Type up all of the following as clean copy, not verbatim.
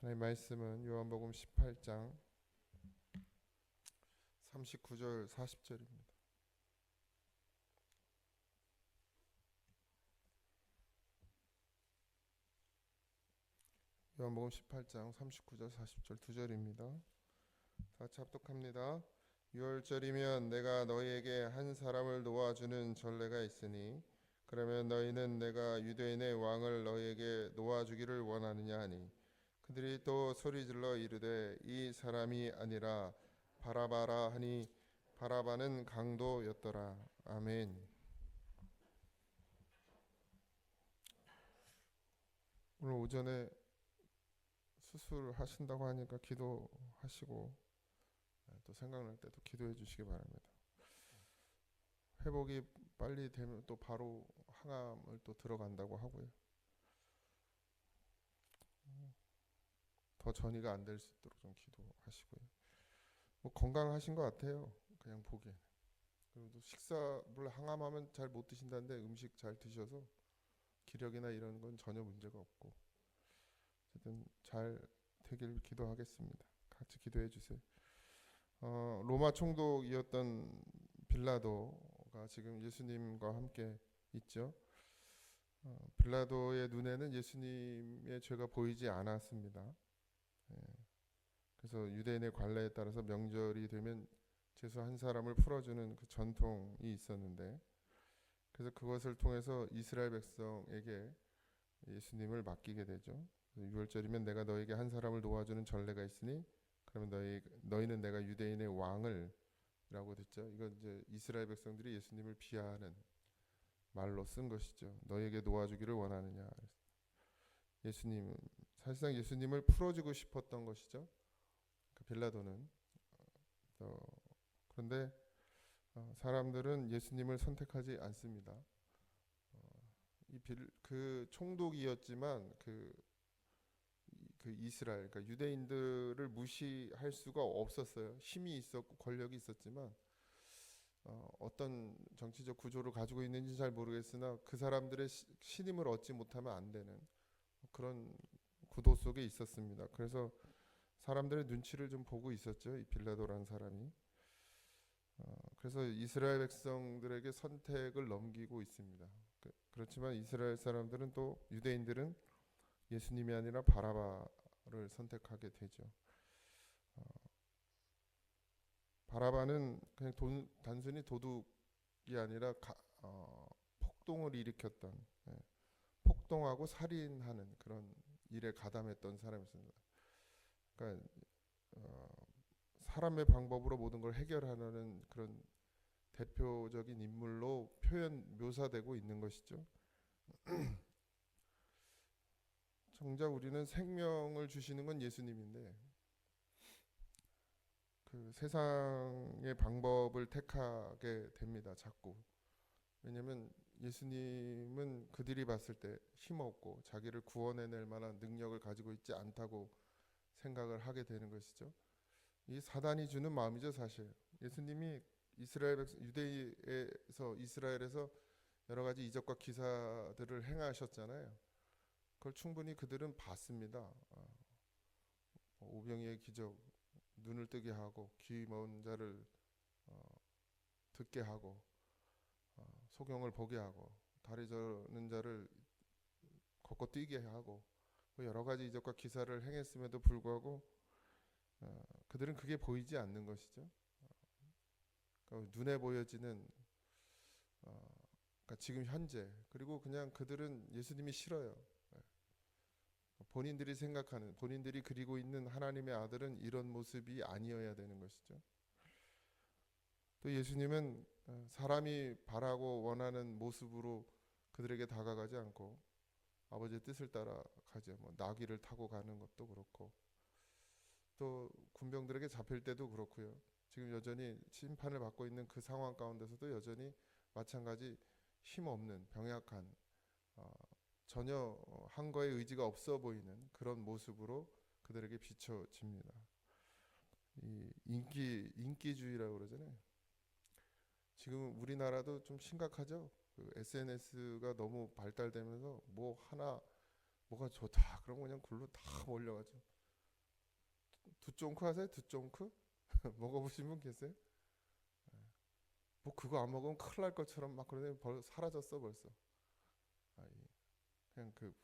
하나님의 말씀은 요한복음 18장 39절 40절입니다. 요한복음 18장 39절 40절 두 절입니다. 다 같이 합독합니다. 6월절이면 내가 너희에게 한 사람을 놓아주는 전례가 있으니 그러면 너희는 내가 유대인의 왕을 너희에게 놓아주기를 원하느냐 하니 그들이 또 소리질러 이르되 이 사람이 아니라 바라바라 하니 바라바는 강도였더라. 아멘. 오늘 오전에 수술하신다고 하니까 기도하시고 또 생각날 때도 기도해 주시기 바랍니다. 회복이 빨리 되면 또 바로 항암을 또 들어간다고 하고요. 더 전이가 안 될 수 있도록 좀 기도하시고요. 뭐 건강하신 것 같아요. 그냥 보기에는. 그리고 또 식사 물론 항암하면 잘 못 드신다는데 음식 잘 드셔서 기력이나 이런 건 전혀 문제가 없고 어쨌든 잘 되길 기도하겠습니다. 같이 기도해 주세요. 로마 총독이었던 빌라도가 지금 예수님과 함께 있죠. 빌라도의 눈에는 예수님의 죄가 보이지 않았습니다. 예, 그래서 유대인의 관례에 따라서 명절이 되면 죄수 한 사람을 풀어주는 그 전통이 있었는데, 그래서 그것을 통해서 이스라엘 백성에게 예수님을 맡기게 되죠. 6월절이면 내가 너에게 한 사람을 놓아주는 전례가 있으니 그러면 너희는 내가 유대인의 왕을 라고 됐죠. 이건 이제 이스라엘 백성들이 예수님을 비하하는 말로 쓴 것이죠. 너에게 놓아주기를 원하느냐. 예수님 사실상 예수님을 풀어주고 싶었던 것이죠. 그 빌라도는 그런데 사람들은 예수님을 선택하지 않습니다. 그 총독이었지만 그 이스라엘, 그러니까 유대인들을 무시할 수가 없었어요. 힘이 있었고 권력이 있었지만 어떤 정치적 구조를 가지고 있는지 잘 모르겠으나 그 사람들의 신임을 얻지 못하면 안 되는 그런 구도 속에 있었습니다. 그래서 사람들의 눈치를 좀 보고 있었죠. 이 빌라도라는 사람이. 그래서 이스라엘 백성들에게 선택을 넘기고 있습니다. 그렇지만 이스라엘 사람들은 또 유대인들은 예수님이 아니라 바라바를 선택하게 되죠. 바라바는 그냥 단순히 도둑이 아니라 폭동을 일으켰던, 폭동하고 살인하는 그런 일에 가담했던 사람이었습니다. 그러니까 사람의 방법으로 모든 걸 해결하는 그런 대표적인 인물로 묘사되고 있는 것이죠. 정작 우리는 생명을 주시는 건 예수님인데 그 세상의 방법을 택하게 됩니다. 자꾸. 왜냐하면 예수님은 그들이 봤을 때 힘없고 자기를 구원해낼 만한 능력을 가지고 있지 않다고 생각을 하게 되는 것이죠. 이 사단이 주는 마음이죠, 사실. 예수님이 유대에서 이스라엘에서 여러 가지 이적과 기사들을 행하셨잖아요. 그걸 충분히 그들은 봤습니다. 오병이의 기적, 눈을 뜨게 하고 귀 먼 자를 듣게 하고 소경을 보게 하고 다리 저는 자를 걷고 뛰게 하고 여러 가지 이적과 기사를 행했음에도 불구하고 그들은 그게 보이지 않는 것이죠. 그러니까 눈에 보여지는 그러니까 지금 현재, 그리고 그냥 그들은 예수님이 싫어요. 본인들이 생각하는, 본인들이 그리고 있는 하나님의 아들은 이런 모습이 아니어야 되는 것이죠. 또 예수님은 사람이 바라고 원하는 모습으로 그들에게 다가가지 않고 아버지의 뜻을 따라 가죠. 뭐 나귀를 타고 가는 것도 그렇고 또 군병들에게 잡힐 때도 그렇고요. 지금 여전히 심판을 받고 있는 그 상황 가운데서도 여전히 마찬가지 힘없는 병약한 전혀 한 거에 의지가 없어 보이는 그런 모습으로 그들에게 비춰집니다. 이 인기주의라고 그러잖아요. 지금 우리나라도 좀 심각하죠. 그 SNS가 너무 발달되면서 뭐가 좋다 그런 거 그냥 글로 다 몰려가죠. 두쫑크 아세요? 두쫑크? 먹어보신 분 계세요? 뭐 그거 안 먹으면 큰일 날 것처럼 막 그러더니 사라졌어 벌써. 그냥 그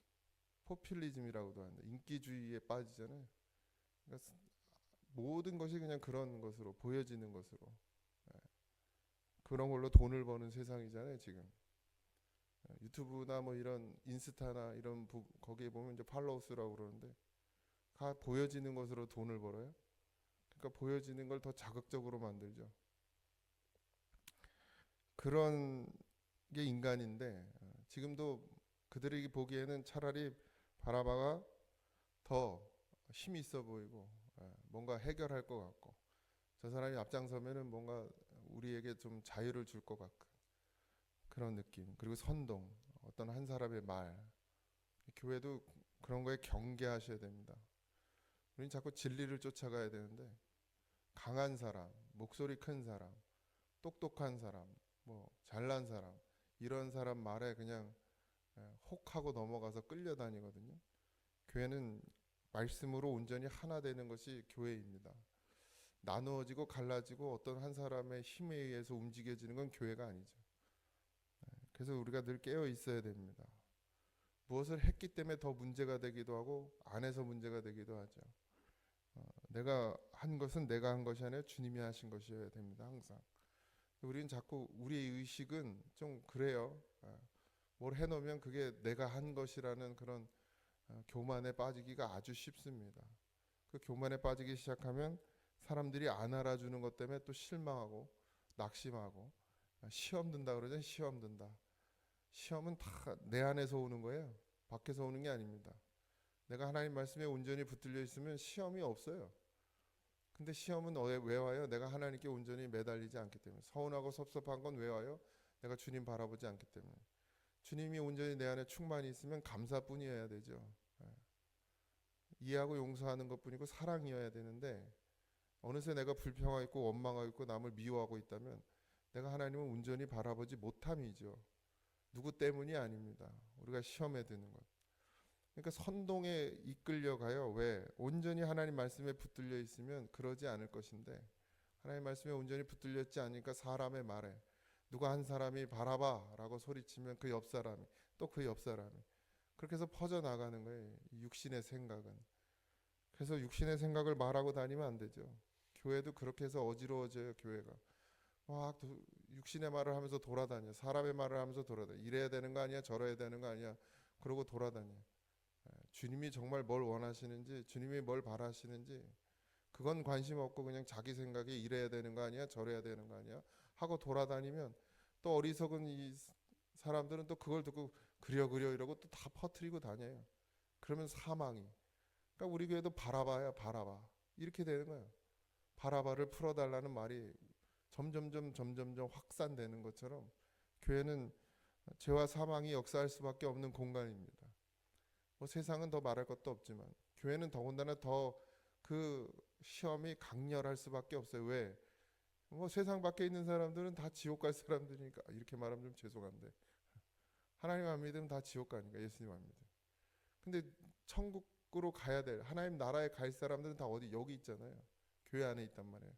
포퓰리즘이라고도 하는데 인기주의에 빠지잖아요. 그러니까 모든 것이 그냥 그런 것으로 보여지는 것으로 그런 걸로 돈을 버는 세상이잖아요 지금. 유튜브나 뭐 이런 인스타나 이런 거기에 보면 이제 팔로우 수라고 그러는데 다 보여지는 것으로 돈을 벌어요. 그러니까 보여지는 걸 더 자극적으로 만들죠. 그런 게 인간인데 지금도 그들이 보기에는 차라리 바라바가 더 힘이 있어 보이고 뭔가 해결할 것 같고 저 사람이 앞장서면은 뭔가 우리에게 좀 자유를 줄 것 같고 그런 느낌. 그리고 선동, 어떤 한 사람의 말. 교회도 그런 거에 경계하셔야 됩니다. 우리는 자꾸 진리를 쫓아가야 되는데 강한 사람, 목소리 큰 사람, 똑똑한 사람, 뭐 잘난 사람 이런 사람 말에 그냥 혹하고 넘어가서 끌려다니거든요. 교회는 말씀으로 온전히 하나 되는 것이 교회입니다. 나누어지고 갈라지고 어떤 한 사람의 힘에 의해서 움직여지는 건 교회가 아니죠. 그래서 우리가 늘 깨어 있어야 됩니다. 무엇을 했기 때문에 더 문제가 되기도 하고 안 해서 문제가 되기도 하죠. 내가 한 것은 내가 한 것이 아니라 주님이 하신 것이어야 됩니다. 항상. 우리는 자꾸 우리의 의식은 좀 그래요. 뭘 해놓으면 그게 내가 한 것이라는 그런 교만에 빠지기가 아주 쉽습니다. 그 교만에 빠지기 시작하면 사람들이 안 알아주는 것 때문에 또 실망하고 낙심하고 시험 든다 그러죠. 시험 든다. 시험은 다 내 안에서 오는 거예요. 밖에서 오는 게 아닙니다. 내가 하나님 말씀에 온전히 붙들려 있으면 시험이 없어요. 근데 시험은 왜 와요? 내가 하나님께 온전히 매달리지 않기 때문에. 서운하고 섭섭한 건 왜 와요? 내가 주님 바라보지 않기 때문에. 주님이 온전히 내 안에 충만히 있으면 감사뿐이어야 되죠. 이해하고 용서하는 것뿐이고 사랑이어야 되는데 어느새 내가 불평하고 있고 원망하고 있고 남을 미워하고 있다면 내가 하나님을 온전히 바라보지 못함이죠. 누구 때문이 아닙니다. 우리가 시험에 드는 것. 그러니까 선동에 이끌려가요. 왜? 온전히 하나님 말씀에 붙들려 있으면 그러지 않을 것인데 하나님 말씀에 온전히 붙들려 있지 않으니까 사람의 말에 누가 한 사람이 바라봐 라고 소리치면 그 옆 사람이 또 그 옆 사람이 그렇게 해서 퍼져나가는 거예요. 육신의 생각은. 그래서 육신의 생각을 말하고 다니면 안 되죠. 교회도 그렇게 해서 어지러워져요. 교회가. 막 육신의 말을 하면서 돌아다녀. 사람의 말을 하면서 돌아다녀. 이래야 되는 거 아니야? 저래야 되는 거 아니야? 그러고 돌아다녀. 주님이 정말 뭘 원하시는지 주님이 뭘 바라시는지 그건 관심 없고 그냥 자기 생각에 이래야 되는 거 아니야? 저래야 되는 거 아니야? 하고 돌아다니면 또 어리석은 이 사람들은 또 그걸 듣고 그려 이러고 또 다 퍼뜨리고 다녀요. 그러면 사망이. 그러니까 우리 교회도 바라봐야 바라봐. 이렇게 되는 거예요. 바라바를 풀어달라는 말이 점점점 확산되는 것처럼 교회는 죄와 사망이 역사할 수밖에 없는 공간입니다. 뭐 세상은 더 말할 것도 없지만 교회는 더군다나 더 그 시험이 강렬할 수밖에 없어요. 왜? 뭐 세상 밖에 있는 사람들은 다 지옥 갈 사람들이니까 이렇게 말하면 좀 죄송한데 하나님 안 믿으면 다 지옥 가니까 예수님 안 믿으면. 근데 천국으로 가야 될 하나님 나라에 갈 사람들은 다 어디 여기 있잖아요. 교회 안에 있단 말이에요.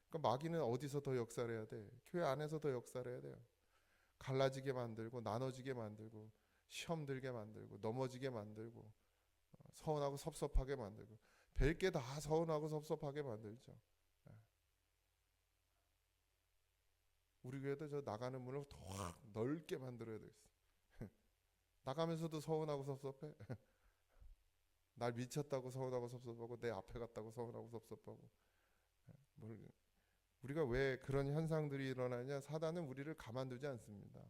그러니까 마귀는 어디서 더 역사를 해야 돼? 교회 안에서 더 역사를 해야 돼요. 갈라지게 만들고 나눠지게 만들고 시험 들게 만들고 넘어지게 만들고 서운하고 섭섭하게 만들고 뵐 게 다 서운하고 섭섭하게 만들죠. 우리 교회도 저 나가는 문을 확 넓게 만들어야 되겠어. 나가면서도 서운하고 섭섭해. 날 미쳤다고 서운하고 섭섭하고 내 앞에 갔다고 서운하고 섭섭하고. 우리가 왜 그런 현상들이 일어나냐? 사단은 우리를 가만두지 않습니다.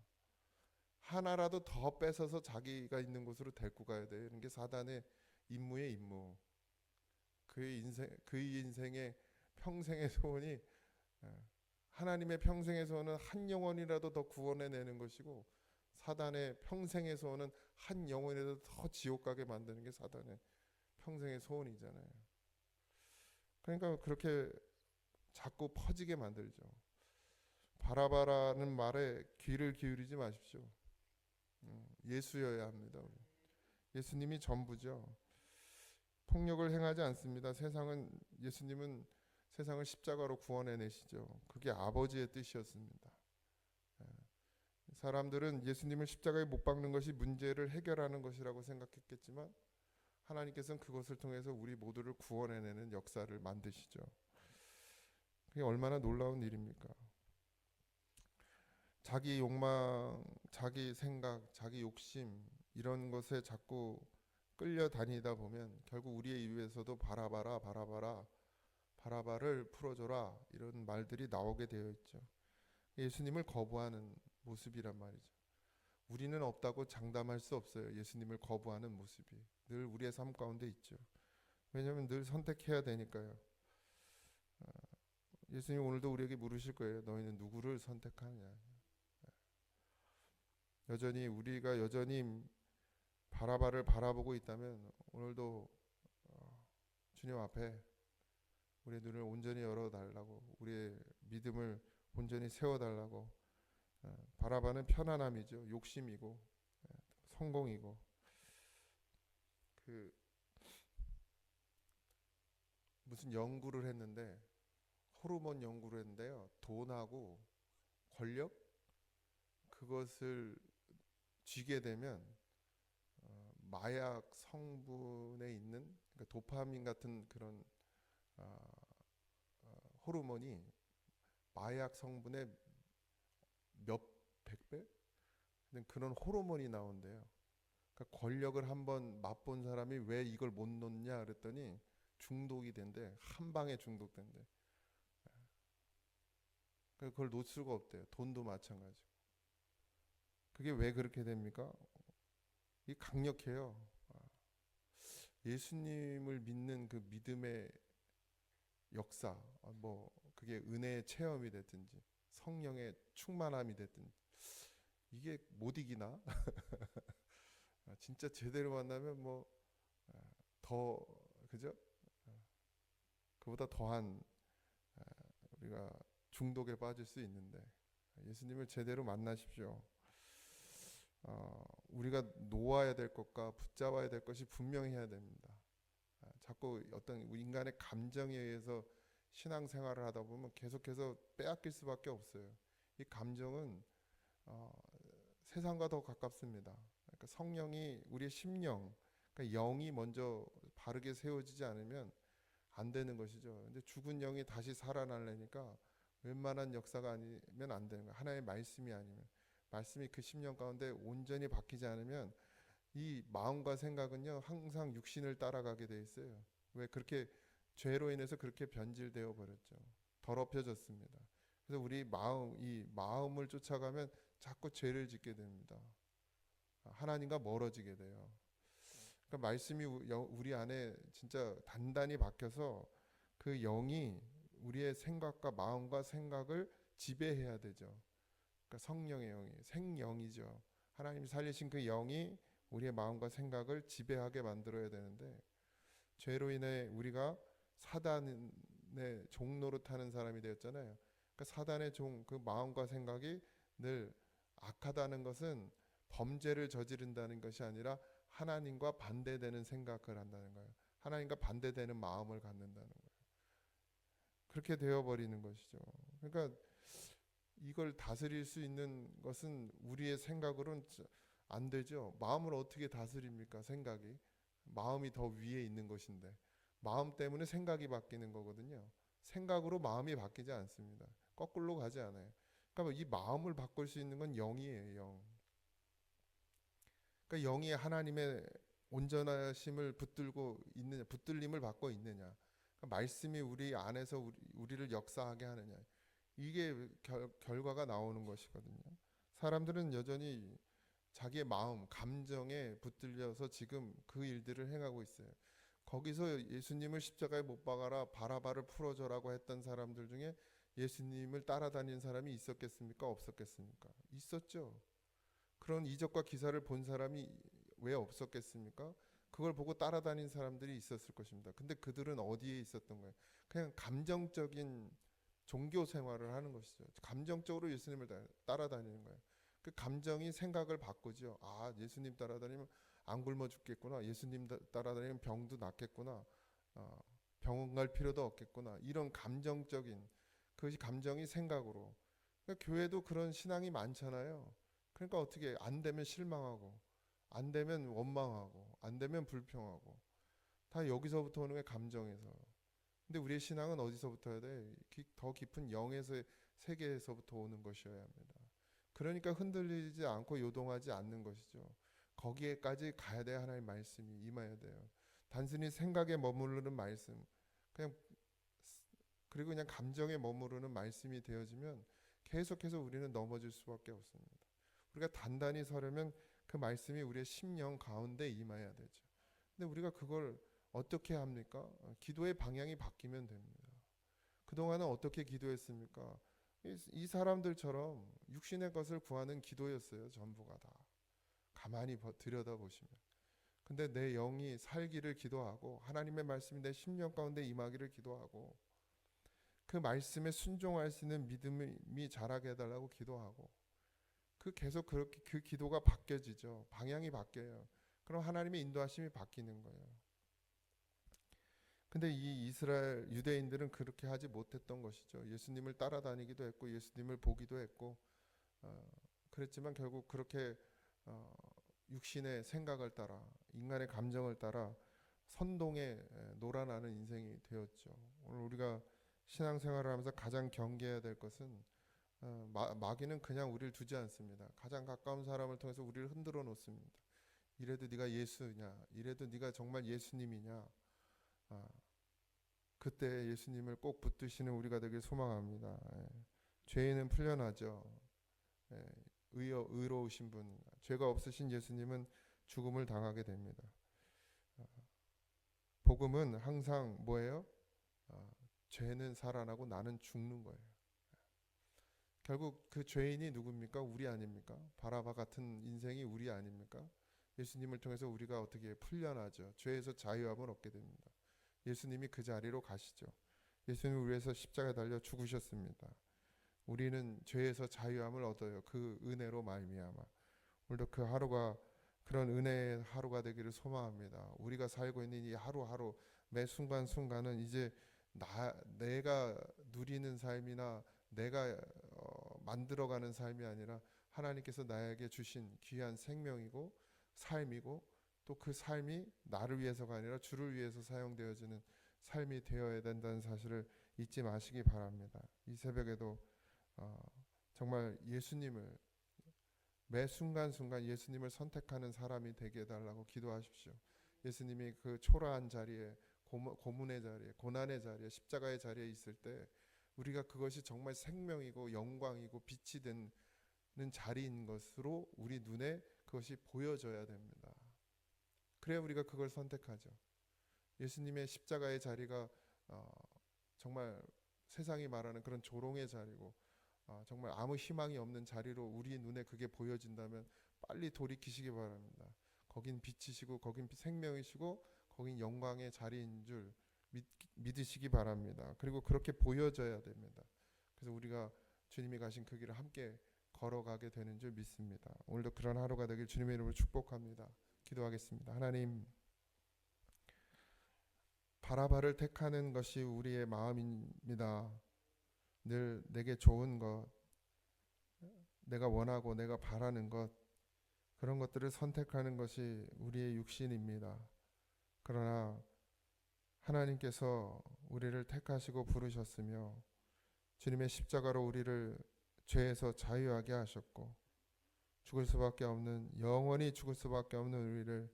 하나라도 더 뺏어서 자기가 있는 곳으로 데리고 가야 되는 게 사단의 임무의 임무. 그의 인생의 평생의 소원이 하나님의 평생의 소원은 한 영혼이라도 더 구원해내는 것이고 사단의 평생의 소원은 한 영혼이라도 더 지옥 가게 만드는 게 사단의 평생의 소원이잖아요. 그러니까 그렇게 자꾸 퍼지게 만들죠. 바라바라는 말에 귀를 기울이지 마십시오. 예수여야 합니다. 예수님이 전부죠. 폭력을 행하지 않습니다. 예수님은 세상을 십자가로 구원해 내시죠. 그게 아버지의 뜻이었습니다. 예. 사람들은 예수님을 십자가에 못 박는 것이 문제를 해결하는 것이라고 생각했겠지만 하나님께서는 그것을 통해서 우리 모두를 구원해내는 역사를 만드시죠. 그게 얼마나 놀라운 일입니까? 자기 욕망, 자기 생각, 자기 욕심 이런 것에 자꾸 끌려다니다 보면 결국 우리의 입에서도 바라바라 바라바라 바라바를 풀어줘라 이런 말들이 나오게 되어 있죠. 예수님을 거부하는 모습이란 말이죠. 우리는 없다고 장담할 수 없어요. 예수님을 거부하는 모습이 늘 우리의 삶 가운데 있죠. 왜냐하면 늘 선택해야 되니까요. 예수님 오늘도 우리에게 물으실 거예요. 너희는 누구를 선택하느냐. 우리가 여전히 바라바를 바라보고 있다면 오늘도 주님 앞에 우리의 눈을 온전히 열어달라고, 우리의 믿음을 온전히 세워달라고. 바라바는 편안함이죠. 욕심이고 성공이고. 무슨 연구를 했는데, 호르몬 연구를 했는데요. 돈하고 권력, 그것을 쥐게 되면 마약 성분에 있는, 그러니까 도파민 같은 그런 호르몬이 마약 성분의 몇 백배? 그런 호르몬이 나온대요. 그러니까 권력을 한번 맛본 사람이 왜 이걸 못 놓냐 그랬더니 중독이 된대. 한 방에 중독된대. 그걸 놓을 수가 없대요. 돈도 마찬가지고. 그게 왜 그렇게 됩니까? 이 강력해요. 예수님을 믿는 그 믿음의 역사, 그게 은혜의 체험이 됐든지 성령의 충만함이 됐든지 이게 못 이기나? 진짜 제대로 만나면 더 그죠? 그보다 더한 우리가 중독에 빠질 수 있는데 예수님을 제대로 만나십시오. 우리가 놓아야 될 것과 붙잡아야 될 것이 분명해야 됩니다. 자꾸 어떤 인간의 감정에 의해서 신앙생활을 하다 보면 계속해서 빼앗길 수밖에 없어요. 이 감정은 세상과 더 가깝습니다. 그러니까 성령이 우리의 심령, 그러니까 영이 먼저 바르게 세워지지 않으면 안 되는 것이죠. 근데 죽은 영이 다시 살아나려니까 웬만한 역사가 아니면 안 되는 거예요. 하나의 말씀이 아니면, 말씀이 그 심령 가운데 온전히 박히지 않으면 이 마음과 생각은요 항상 육신을 따라가게 돼 있어요. 왜 그렇게 죄로 인해서 그렇게 변질되어 버렸죠. 더럽혀졌습니다. 그래서 이 마음을 쫓아가면 자꾸 죄를 짓게 됩니다. 하나님과 멀어지게 돼요. 그러니까 말씀이 우리 안에 진짜 단단히 박혀서 그 영이 우리의 생각과 마음과 생각을 지배해야 되죠. 그러니까 성령의 영이 생영이죠. 하나님이 살리신 그 영이 우리의 마음과 생각을 지배하게 만들어야 되는데, 죄로 인해 우리가 사단의 종 노릇하는 사람이 되었잖아요. 그러니까 사단의 종, 그 마음과 생각이 늘 악하다는 것은 범죄를 저지른다는 것이 아니라 하나님과 반대되는 생각을 한다는 거예요. 하나님과 반대되는 마음을 갖는다는 거예요. 그렇게 되어버리는 것이죠. 그러니까 이걸 다스릴 수 있는 것은 우리의 생각으로는 안 되죠. 마음을 어떻게 다스립니까? 생각이. 마음이 더 위에 있는 것인데 마음 때문에 생각이 바뀌는 거거든요. 생각으로 마음이 바뀌지 않습니다. 거꾸로 가지 않아요. 그러니까 이 마음을 바꿀 수 있는 건 영이에요. 영. 그러니까 영이 하나님의 온전하심을 붙들고 있느냐, 붙들림을 받고 있느냐, 그러니까 말씀이 우리 안에서 우리를 역사하게 하느냐, 이게 결과가 나오는 것이거든요. 사람들은 여전히 자기의 마음, 감정에 붙들려서 지금 그 일들을 행하고 있어요. 거기서 예수님을 십자가에 못 박아라, 바라바를 풀어줘라고 했던 사람들 중에 예수님을 따라다니는 사람이 있었겠습니까? 없었겠습니까? 있었죠. 그런 이적과 기사를 본 사람이 왜 없었겠습니까? 그걸 보고 따라다닌 사람들이 있었을 것입니다. 근데 그들은 어디에 있었던 거예요? 그냥 감정적인 종교 생활을 하는 것이죠. 감정적으로 예수님을 따라다니는 거예요. 그 감정이 생각을 바꾸죠. 예수님 따라다니면 안 굶어 죽겠구나. 예수님 따라다니면 병도 낫겠구나. 어, 병원 갈 필요도 없겠구나. 이런 감정적인 그것이 감정이 생각으로. 그러니까 교회도 그런 신앙이 많잖아요. 그러니까 어떻게 안 되면 실망하고 안 되면 원망하고 안 되면 불평하고 다 여기서부터 오는 게 감정에서. 근데 우리의 신앙은 어디서부터 해야 돼? 더 깊은 영에서의 세계에서부터 오는 것이어야 합니다. 그러니까 흔들리지 않고 요동하지 않는 것이죠. 거기에까지 가야 돼. 하나님의 말씀이 임해야 돼요. 단순히 생각에 머무르는 말씀, 그냥 그리고 그냥 감정에 머무르는 말씀이 되어지면 계속해서 우리는 넘어질 수밖에 없습니다. 우리가 단단히 서려면 그 말씀이 우리의 심령 가운데 임해야 되죠. 근데 우리가 그걸 어떻게 합니까? 기도의 방향이 바뀌면 됩니다. 그동안은 어떻게 기도했습니까? 이 사람들처럼 육신의 것을 구하는 기도였어요. 전부가 다. 가만히 들여다보시면. 근데 내 영이 살기를 기도하고 하나님의 말씀이 내 심령 가운데 임하기를 기도하고 그 말씀에 순종할 수 있는 믿음이 자라게 해달라고 기도하고 계속 그렇게 그 기도가 바뀌어지죠. 방향이 바뀌어요. 그럼 하나님의 인도하심이 바뀌는 거예요. 근데 이 이스라엘 유대인들은 그렇게 하지 못했던 것이죠. 예수님을 따라다니기도 했고 예수님을 보기도 했고 그랬지만 결국 그렇게 육신의 생각을 따라 인간의 감정을 따라 선동에 놀아나는 인생이 되었죠. 오늘 우리가 신앙생활을 하면서 가장 경계해야 될 것은 마귀는 그냥 우리를 두지 않습니다. 가장 가까운 사람을 통해서 우리를 흔들어 놓습니다. 이래도 네가 예수냐? 이래도 네가 정말 예수님이냐? 그때 예수님을 꼭 붙드시는 우리가 되길 소망합니다. 죄인은 풀려나죠. 의로우신 분, 죄가 없으신 예수님은 죽음을 당하게 됩니다. 복음은 항상 뭐예요? 죄는 살아나고 나는 죽는 거예요. 결국 그 죄인이 누굽니까? 우리 아닙니까? 바라바 같은 인생이 우리 아닙니까? 예수님을 통해서 우리가 어떻게 풀려나죠. 죄에서 자유함을 얻게 됩니다. 예수님이 그 자리로 가시죠. 예수님을 위해서 십자가에 달려 죽으셨습니다. 우리는 죄에서 자유함을 얻어요. 그 은혜로 말미암아. 오늘도 그 하루가 그런 은혜의 하루가 되기를 소망합니다. 우리가 살고 있는 이 하루하루 매 순간순간은 이제 내가 누리는 삶이나 내가 만들어가는 삶이 아니라 하나님께서 나에게 주신 귀한 생명이고 삶이고 또 그 삶이 나를 위해서가 아니라 주를 위해서 사용되어지는 삶이 되어야 된다는 사실을 잊지 마시기 바랍니다. 이 새벽에도 정말 예수님을 매 순간순간 예수님을 선택하는 사람이 되게 해달라고 기도하십시오. 예수님이 그 초라한 자리에 고문의 자리에 고난의 자리에 십자가의 자리에 있을 때 우리가 그것이 정말 생명이고 영광이고 빛이 되는 자리인 것으로 우리 눈에 그것이 보여져야 됩니다. 그래야 우리가 그걸 선택하죠. 예수님의 십자가의 자리가 정말 세상이 말하는 그런 조롱의 자리고 정말 아무 희망이 없는 자리로 우리 눈에 그게 보여진다면 빨리 돌이키시기 바랍니다. 거긴 빛이시고 거긴 생명이시고 거긴 영광의 자리인 줄 믿으시기 바랍니다. 그리고 그렇게 보여져야 됩니다. 그래서 우리가 주님이 가신 그 길을 함께 걸어가게 되는 줄 믿습니다. 오늘도 그런 하루가 되길 주님의 이름으로 축복합니다. 기도하겠습니다. 하나님, 바라바를 택하는 것이 우리의 마음입니다. 늘 내게 좋은 것, 내가 원하고 내가 바라는 것, 그런 것들을 선택하는 것이 우리의 육신입니다. 그러나 하나님께서 우리를 택하시고 부르셨으며 주님의 십자가로 우리를 죄에서 자유하게 하셨고 죽을 수밖에 없는 영원히 죽을 수밖에 없는 우리를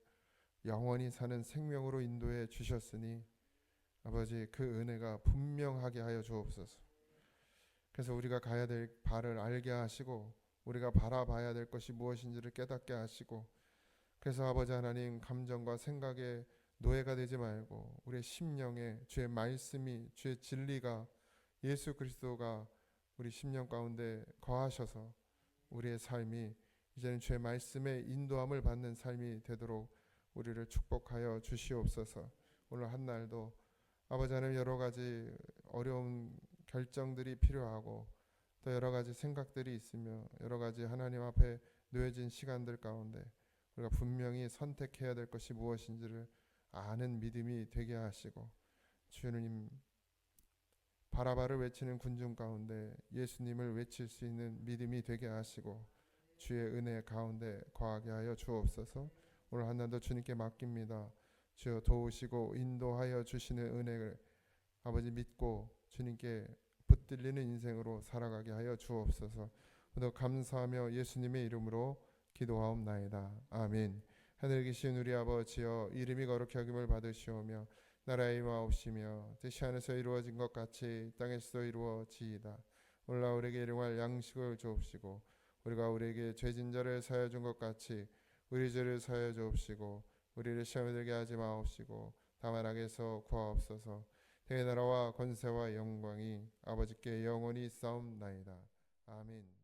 영원히 사는 생명으로 인도해 주셨으니 아버지 그 은혜가 분명하게 하여 주옵소서. 그래서 우리가 가야 될 바를 알게 하시고 우리가 바라봐야 될 것이 무엇인지를 깨닫게 하시고 그래서 아버지 하나님 감정과 생각에 노예가 되지 말고 우리의 심령에 주의 말씀이 주의 진리가 예수 그리스도가 우리 심령 가운데 거하셔서 우리의 삶이 이제는 주의 말씀에 인도함을 받는 삶이 되도록 우리를 축복하여 주시옵소서. 오늘 한 날도 아버지 하나님 여러 가지 어려운 결정들이 필요하고 또 여러 가지 생각들이 있으며 여러 가지 하나님 앞에 놓여진 시간들 가운데 우리가 분명히 선택해야 될 것이 무엇인지를 아는 믿음이 되게 하시고, 주님, 바라바를 외치는 군중 가운데 예수님을 외칠 수 있는 믿음이 되게 하시고, 주의 은혜 가운데 거하게 하여 주옵소서. 오늘 한날도 주님께 맡깁니다. 주여 도우시고 인도하여 주시는 은혜를 아버지 믿고 주님께 붙들리는 인생으로 살아가게 하여 주옵소서. 오늘 감사하며 예수님의 이름으로 기도하옵나이다. 아멘. 하늘에 계신 우리 아버지여, 이름이 거룩히 여김을 받으시오며 나라의 임하옵시며 뜻이 하늘에서 이루어진 것 같이 땅에서도 이루어지이다. 오늘 우리에게 일용할 양식을 주옵시고, 우리가 우리에게 죄진 자를 사하여 준 것 같이 우리 죄를 사하여 주옵시고, 우리를 시험에 들게 하지 마옵시고 다만 악에서 구하옵소서. 내 나라와 권세와 영광이 아버지께 영원히 싸움나이다. 아멘.